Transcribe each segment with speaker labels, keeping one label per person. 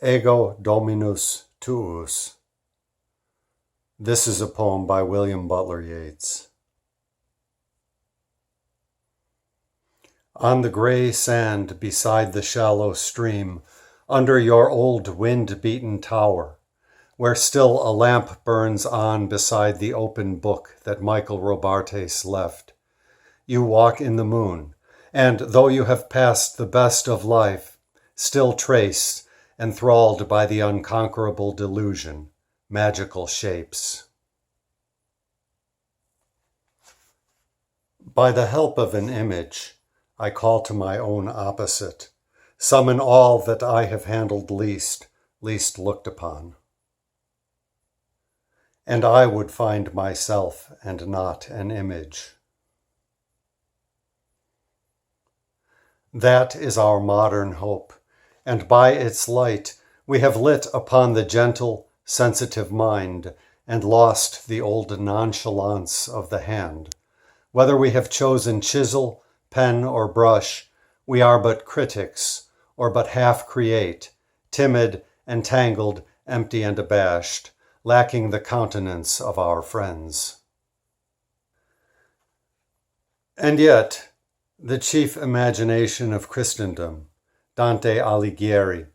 Speaker 1: Ego Dominus Tuus. This is a poem by William Butler Yeats. On the gray sand beside the shallow stream, under your old wind-beaten tower, where still a lamp burns on beside the open book that Michael Robartes left, you walk in the moon, and though you have passed the best of life, still trace, enthralled by the unconquerable delusion, magical shapes. By the help of an image, I call to my own opposite, summon all that I have handled least looked upon. And I would find myself and not an image. That is our modern hope, and by its light we have lit upon the gentle, sensitive mind and lost the old nonchalance of the hand. Whether we have chosen chisel, pen, or brush, we are but critics, or but half create, timid, entangled, empty and abashed, lacking the countenance of our friends. And yet, the chief imagination of Christendom, Dante Alighieri,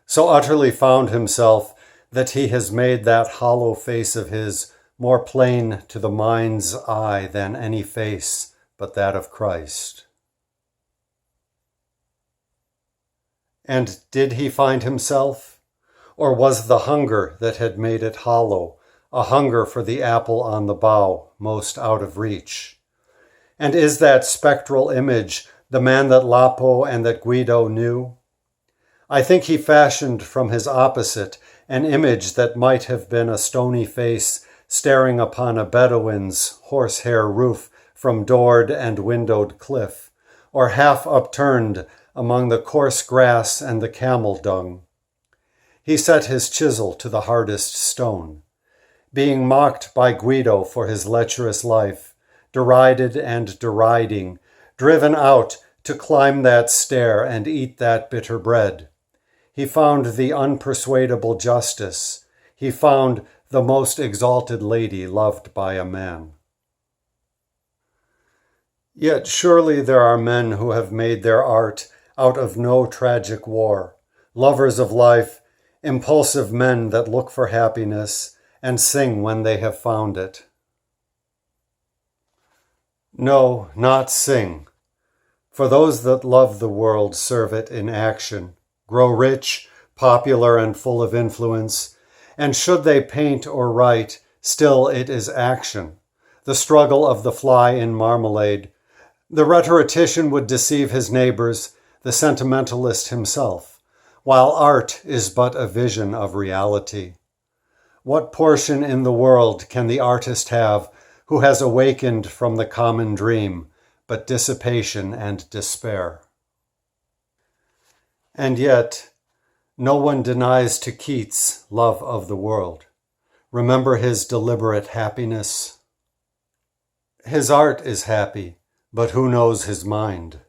Speaker 1: so utterly found himself that he has made that hollow face of his more plain to the mind's eye than any face but that of Christ. And did he find himself? Or was the hunger that had made it hollow, a hunger for the apple on the bough, most out of reach? And is that spectral image the man that Lapo and that Guido knew? I think he fashioned from his opposite an image that might have been a stony face staring upon a Bedouin's horsehair roof from doored and windowed cliff, or half upturned among the coarse grass and the camel dung. He set his chisel to the hardest stone. Being mocked by Guido for his lecherous life, derided and deriding, driven out to climb that stair and eat that bitter bread, he found the unpersuadable justice. He found the most exalted lady loved by a man. Yet surely there are men who have made their art out of no tragic war, lovers of life, impulsive men that look for happiness and sing when they have found it. No, not sing, for those that love the world serve it in action, grow rich, popular, and full of influence, and should they paint or write, still it is action, the struggle of the fly in marmalade. The rhetorician would deceive his neighbors, the sentimentalist himself, while art is but a vision of reality. What portion in the world can the artist have who has awakened from the common dream, but dissipation and despair? And yet, no one denies to Keats love of the world. Remember his deliberate happiness. His art is happy, but who knows his mind?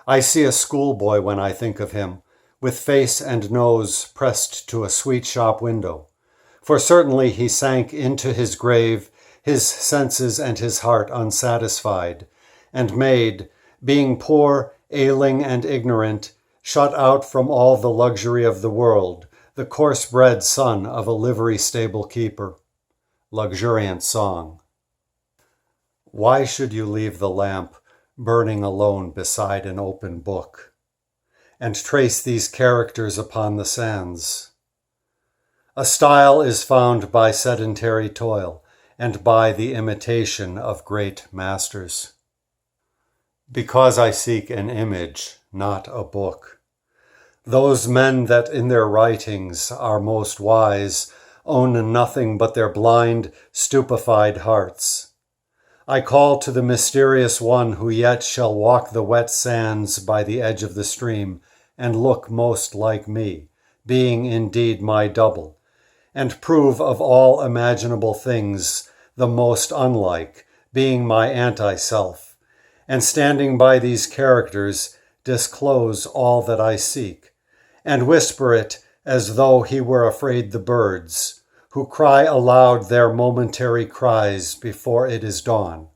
Speaker 1: I see a schoolboy when I think of him, with face and nose pressed to a sweet shop window. For certainly he sank into his grave, his senses and his heart unsatisfied, and made, being poor, ailing, and ignorant, shut out from all the luxury of the world, the coarse-bred son of a livery stable keeper. Luxuriant song. Why should you leave the lamp burning alone beside an open book, and trace these characters upon the sands? A style is found by sedentary toil and by the imitation of great masters. Because I seek an image, not a book. Those men that in their writings are most wise own nothing but their blind, stupefied hearts. I call to the mysterious one who yet shall walk the wet sands by the edge of the stream and look most like me, being indeed my double, and prove of all imaginable things the most unlike, being my anti-self, and standing by these characters disclose all that I seek, and whisper it as though he were afraid the birds, who cry aloud their momentary cries before it is dawn,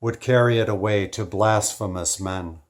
Speaker 1: would carry it away to blasphemous men.